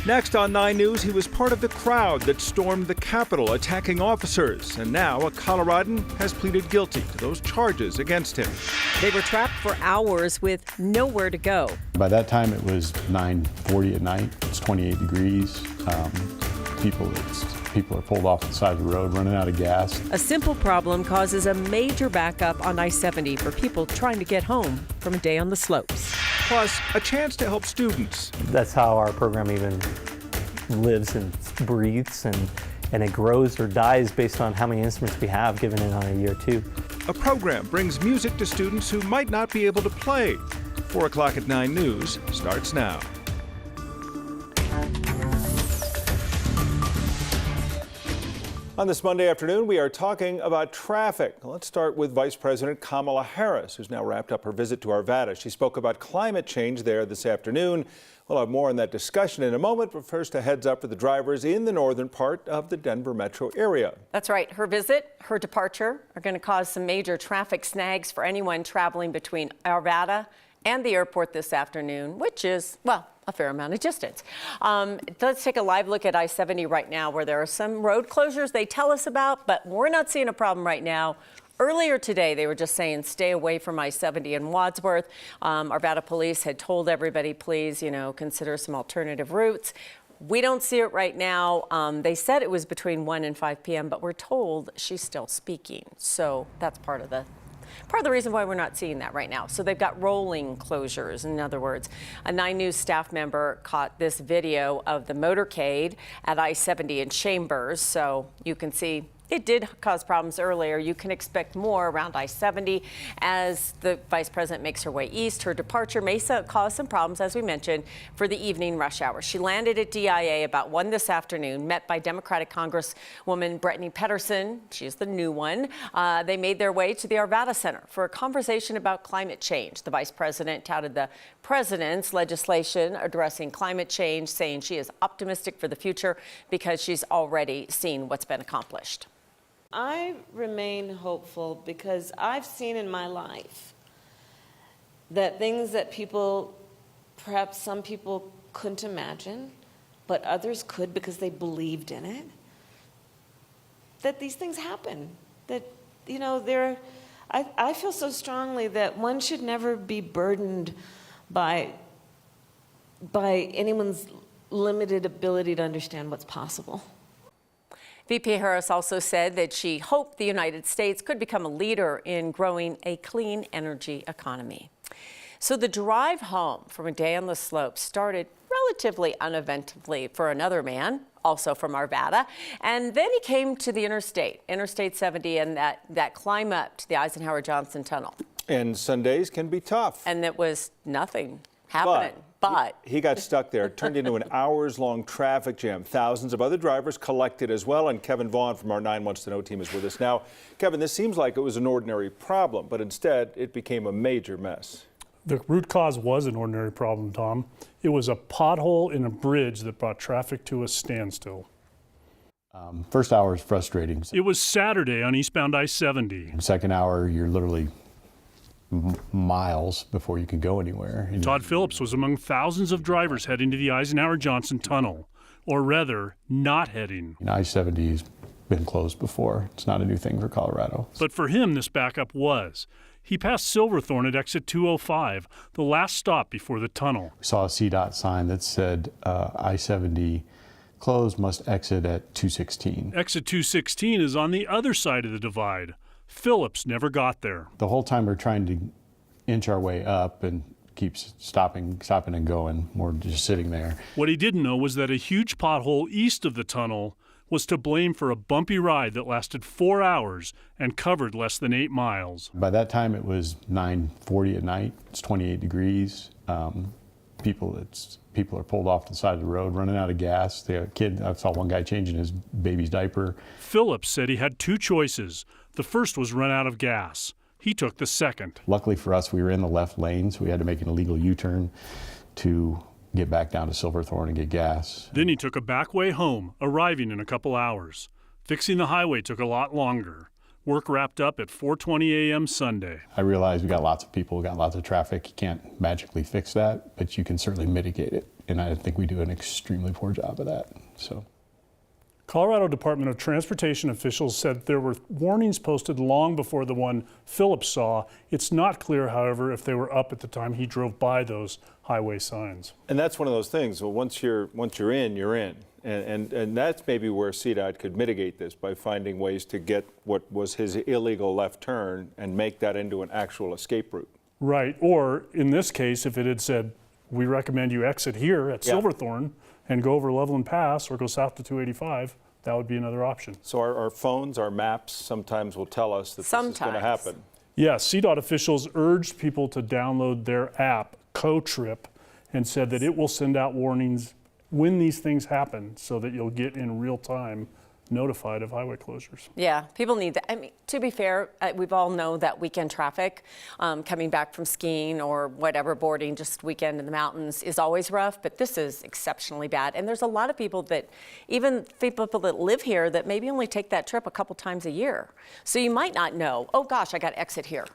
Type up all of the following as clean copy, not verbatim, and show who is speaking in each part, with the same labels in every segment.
Speaker 1: Next on 9 News, he was part of the crowd that stormed the Capitol attacking officers. And now a Coloradan has pleaded guilty to those charges against him.
Speaker 2: They were trapped for hours with nowhere to go.
Speaker 3: By that time, it was 9:40 at night. It's 28 degrees. People are pulled off the side of the road, running out of gas.
Speaker 2: A simple problem causes a major backup on I-70 for people trying to get home from a day on the slopes.
Speaker 1: Plus, a chance to help students.
Speaker 4: That's how our program even lives and breathes, and it grows or dies based on how many instruments we have given it on a year too.
Speaker 1: A program brings music to students who might not be able to play. 4 o'clock at 9 News starts now. On this Monday afternoon, we are talking about traffic. Let's start with Vice President Kamala Harris, who's now wrapped up her visit to Arvada. She spoke about climate change there this afternoon. We'll have more on that discussion in a moment, but first a heads up for the drivers in the northern part of the Denver metro area.
Speaker 2: That's right. Her visit, her departure are going to cause some major traffic snags for anyone traveling between Arvada and the airport this afternoon, which is, well, a fair amount of distance. Let's take a live look at I-70 right now, where there are some road closures they tell us about, but we're not seeing a problem right now. Earlier today, they were just saying stay away from I-70 in Wadsworth. Arvada police had told everybody, please, consider some alternative routes. We don't see it right now. They said it was between 1 and 5 p.m., but we're told she's still speaking. So that's part of the reason why we're not seeing that right now. So they've got rolling closures. In other words, a 9 News staff member caught this video of the motorcade at I-70 in Chambers. So you can see it did cause problems earlier. You can expect more around I-70 as the vice president makes her way east. Her departure may cause some problems, as we mentioned, for the evening rush hour. She landed at DIA about 1 this afternoon, met by Democratic Congresswoman Brittany Pedersen. She's the new one. They made their way to the Arvada Center for a conversation about climate change. The vice president touted the president's legislation addressing climate change, saying she is optimistic for the future because she's already seen what's been accomplished.
Speaker 5: I remain hopeful because I've seen in my life that things that perhaps some people couldn't imagine, but others could because they believed in it, that these things happen. That, I feel so strongly that one should never be burdened by anyone's limited ability to understand what's possible.
Speaker 2: VP Harris also said that she hoped the United States could become a leader in growing a clean energy economy. So the drive home from a day on the slopes started relatively uneventfully for another man, also from Arvada, and then he came to the Interstate 70, and that climb up to the Eisenhower Johnson Tunnel.
Speaker 1: And Sundays can be tough.
Speaker 2: And it was nothing happening. But
Speaker 1: he got stuck there. It turned into an hours-long traffic jam. Thousands of other drivers collected as well, and Kevin Vaughn from our 9 Wants to Know team is with us now. Kevin, this seems like it was an ordinary problem, but instead it became a major mess.
Speaker 6: The root cause was an ordinary problem, Tom. It was a pothole in a bridge that brought traffic to a standstill.
Speaker 3: First hour is frustrating.
Speaker 6: It was Saturday on eastbound I-70.
Speaker 3: Second hour, you're literally miles before you can go anywhere.
Speaker 6: Todd Phillips was among thousands of drivers heading to the Eisenhower Johnson Tunnel, or rather, not heading.
Speaker 3: I-70 has been closed before. It's not a new thing for Colorado.
Speaker 6: But for him, this backup was. He passed Silverthorne at exit 205, the last stop before the tunnel.
Speaker 3: We saw a CDOT sign that said I-70 closed, must exit at 216.
Speaker 6: Exit 216 is on the other side of the divide. Phillips never got there.
Speaker 3: The whole time we're trying to inch our way up and keep stopping and going. We're just sitting there.
Speaker 6: What he didn't know was that a huge pothole east of the tunnel was to blame for a bumpy ride that lasted 4 hours and covered less than 8 miles.
Speaker 3: By that time, it was 9:40 at night. It's 28 degrees. People are pulled off the side of the road, running out of gas. I saw one guy changing his baby's diaper.
Speaker 6: Phillips said he had 2 choices. The first was run out of gas. He took the second.
Speaker 3: Luckily for us, we were in the left lane, so we had to make an illegal U-turn to get back down to Silverthorne and get gas.
Speaker 6: Then he took a back way home, arriving in a couple hours. Fixing the highway took a lot longer. Work wrapped up at 4:20 a.m. Sunday.
Speaker 3: I realize we got lots of people, we got lots of traffic. You can't magically fix that, but you can certainly mitigate it. And I think we do an extremely poor job of that. So.
Speaker 6: Colorado Department of Transportation officials said there were warnings posted long before the one Phillips saw. It's not clear, however, if they were up at the time he drove by those highway signs.
Speaker 1: And that's one of those things. Well, once you're in, you're in. And that's maybe where CDOT could mitigate this by finding ways to get what was his illegal left turn and make that into an actual escape route.
Speaker 6: Right, or in this case, if it had said, we recommend you exit here at Silverthorne and go over Loveland Pass or go south to 285, that would be another option.
Speaker 1: So our phones, our maps sometimes will tell us that this is going to happen.
Speaker 6: Yes, CDOT officials urged people to download their app, CoTrip, and said that it will send out warnings when these things happen so that you'll get in real time notified of highway closures.
Speaker 2: Yeah, people need that. I mean, to be fair, we've all know that weekend traffic coming back from skiing or whatever, boarding just weekend in the mountains is always rough, but this is exceptionally bad. And there's a lot of people that, even people that live here, that maybe only take that trip a couple times a year. So you might not know, oh gosh, I got to exit here.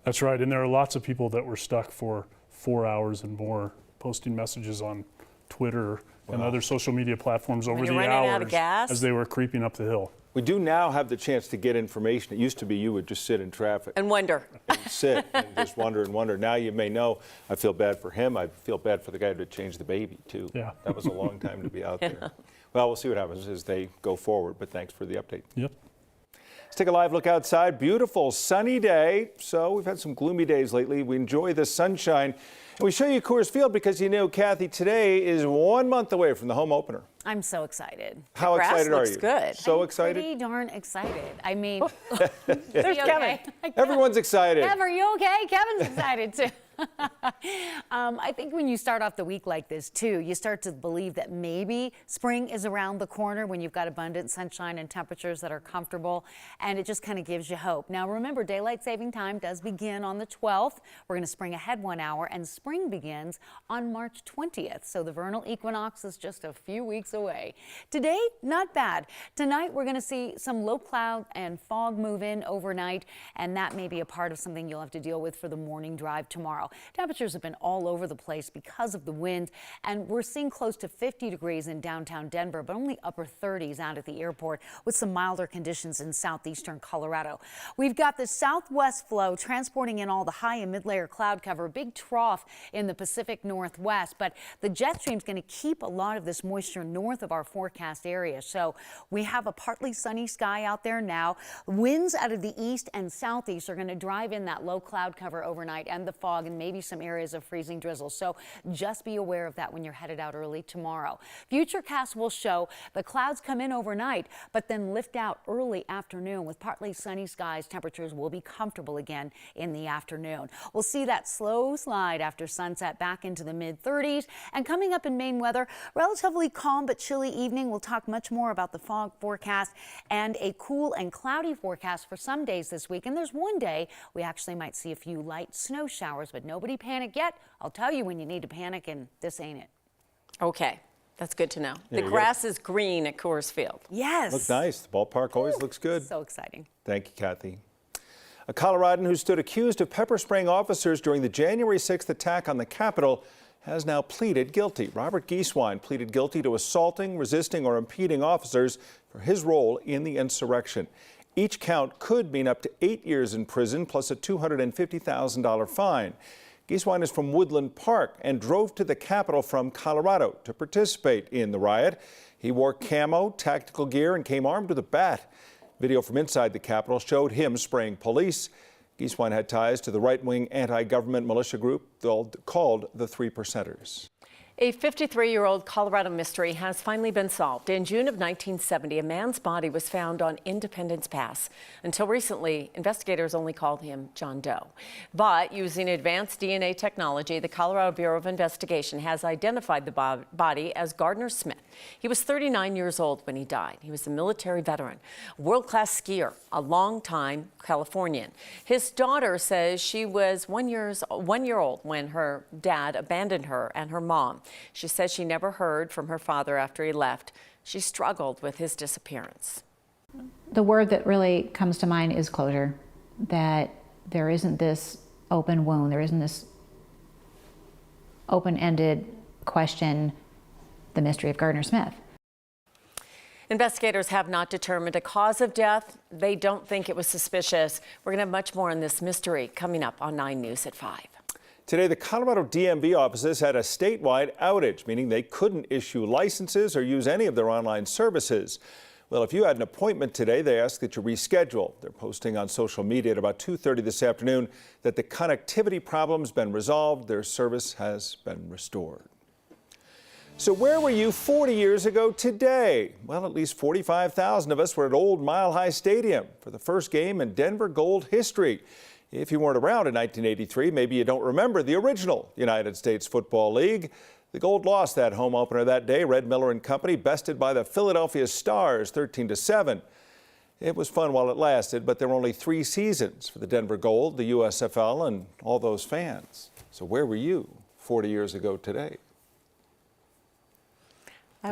Speaker 6: That's right, and there are lots of people that were stuck for 4 hours and more posting messages on Twitter and other social media platforms over the hours as they were creeping up the hill.
Speaker 1: We do now have the chance to get information. It used to be you would just sit in traffic.
Speaker 2: And wonder.
Speaker 1: And sit and just wonder and wonder. Now you may know, I feel bad for him. I feel bad for the guy who changed the baby, too.
Speaker 6: Yeah.
Speaker 1: That was a long time to be out there. Well, we'll see what happens as they go forward, but thanks for the update.
Speaker 6: Yep.
Speaker 1: Let's take a live look outside. Beautiful sunny day. So we've had some gloomy days lately. We enjoy the sunshine. And we show you Coors Field because you know, Kathy, today is 1 month away from the home opener.
Speaker 7: I'm so excited.
Speaker 1: How excited are you?
Speaker 2: Looks good.
Speaker 1: So
Speaker 7: I'm
Speaker 1: excited?
Speaker 7: Pretty darn excited. I mean,
Speaker 2: There's Kevin.
Speaker 1: Everyone's excited.
Speaker 7: Kev, are you okay? Kevin's excited too. I think when you start off the week like this too, you start to believe that maybe spring is around the corner when you've got abundant sunshine and temperatures that are comfortable, and it just kind of gives you hope. Now remember, daylight saving time does begin on the 12th. We're going to spring ahead 1 hour, and spring begins on March 20th. So the vernal equinox is just a few weeks away. Today, not bad. Tonight, we're going to see some low cloud and fog move in overnight, and that may be a part of something you'll have to deal with for the morning drive tomorrow. Temperatures have been all over the place because of the wind, and we're seeing close to 50 degrees in downtown Denver, but only upper 30s out at the airport with some milder conditions in southeastern Colorado. We've got the southwest flow transporting in all the high and mid-layer cloud cover, a big trough in the Pacific Northwest, but the jet stream is going to keep a lot of this moisture north of our forecast area. So we have a partly sunny sky out there now. Winds out of the east and southeast are going to drive in that low cloud cover overnight and the fog and maybe some areas of freezing drizzle. So just be aware of that when you're headed out early tomorrow. Futurecasts will show the clouds come in overnight, but then lift out early afternoon with partly sunny skies. Temperatures will be comfortable again in the afternoon. We'll see that slow slide after sunset back into the mid-30s. And coming up in Maine weather, relatively calm but chilly evening. We'll talk much more about the fog forecast and a cool and cloudy forecast for some days this week. And there's one day we actually might see a few light snow showers, but nobody panic yet. I'll tell you when you need to panic, and this ain't it.
Speaker 2: Okay, that's good to know.
Speaker 1: Yeah,
Speaker 2: The grass is green at Coors Field.
Speaker 7: Yes.
Speaker 1: Looks nice. The ballpark always looks good.
Speaker 7: So exciting.
Speaker 1: Thank you, Kathy. A Coloradan who stood accused of pepper spraying officers during the January 6th attack on the Capitol has now pleaded guilty. Robert Gieswein pleaded guilty to assaulting, resisting, or impeding officers for his role in the insurrection. Each count could mean up to 8 years in prison plus a $250,000 fine. Gieswein is from Woodland Park and drove to the Capitol from Colorado to participate in the riot. He wore camo, tactical gear, and came armed with a bat. Video from inside the Capitol showed him spraying police. Gieswein had ties to the right-wing anti-government militia group called the Three Percenters.
Speaker 2: A 53-year-old Colorado mystery has finally been solved. In June of 1970, a man's body was found on Independence Pass. Until recently, investigators only called him John Doe. But using advanced DNA technology, the Colorado Bureau of Investigation has identified the body as Gardner Smith. He was 39 years old when he died. He was a military veteran, world-class skier, a long-time Californian. His daughter says she was 1 year old when her dad abandoned her and her mom. She says she never heard from her father after he left. She struggled with his disappearance.
Speaker 8: The word that really comes to mind is closure, that there isn't this open wound, there isn't this open-ended question, the mystery of Gardner Smith.
Speaker 2: Investigators have not determined a cause of death. They don't think it was suspicious. We're going to have much more on this mystery coming up on 9 News at 5.
Speaker 1: Today, the Colorado DMV offices had a statewide outage, meaning they couldn't issue licenses or use any of their online services. Well, if you had an appointment today, they ask that you reschedule. They're posting on social media at about 2:30 this afternoon that the connectivity problem's been resolved. Their service has been restored. So where were you 40 years ago today? Well, at least 45,000 of us were at Old Mile High Stadium for the first game in Denver Gold history. If you weren't around in 1983, maybe you don't remember the original United States Football League. The Gold lost that home opener that day. Red Miller and company bested by the Philadelphia Stars 13-7. It was fun while it lasted, but there were only 3 seasons for the Denver Gold, the USFL, and all those fans. So where were you 40 years ago today?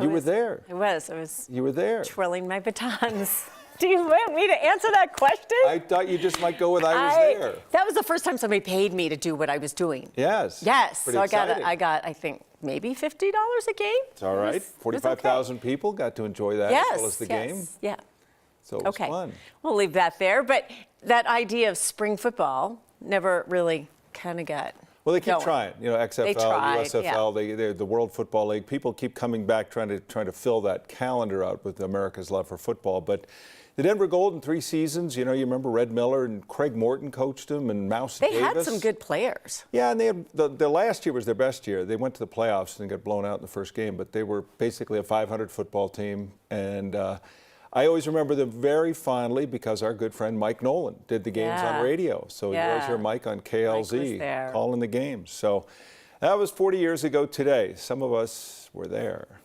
Speaker 1: You were there.
Speaker 2: I was.
Speaker 1: You were there.
Speaker 2: Twirling my batons. Do you want me to answer that question?
Speaker 1: I thought you just might go with I was there.
Speaker 2: That was the first time somebody paid me to do what I was doing.
Speaker 1: Yes.
Speaker 2: Yes.
Speaker 1: Pretty
Speaker 2: So
Speaker 1: exciting.
Speaker 2: I got, I think, maybe $50 a game.
Speaker 1: It's all right. 45,000 people got to enjoy that as well as the game.
Speaker 2: Yeah.
Speaker 1: So it was fun.
Speaker 2: We'll leave that there. But that idea of spring football never really kind of got
Speaker 1: Well, they keep
Speaker 2: going.
Speaker 1: trying. You know, XFL,
Speaker 2: tried,
Speaker 1: USFL, they're the World Football League. People keep coming back trying to fill that calendar out with America's love for football. But the Denver Gold in 3 seasons, you know, you remember Red Miller and Craig Morton coached them and Mouse
Speaker 2: They
Speaker 1: Davis.
Speaker 2: had some good players.
Speaker 1: Yeah, and they had, the last year was their best year. They went to the playoffs and got blown out in the first game, but they were basically a 500 football team. And I always remember them very fondly because our good friend Mike Nolan did the games on radio. So you always hear Mike on KLZ calling the games. So that was 40 years ago today. Some of us were there.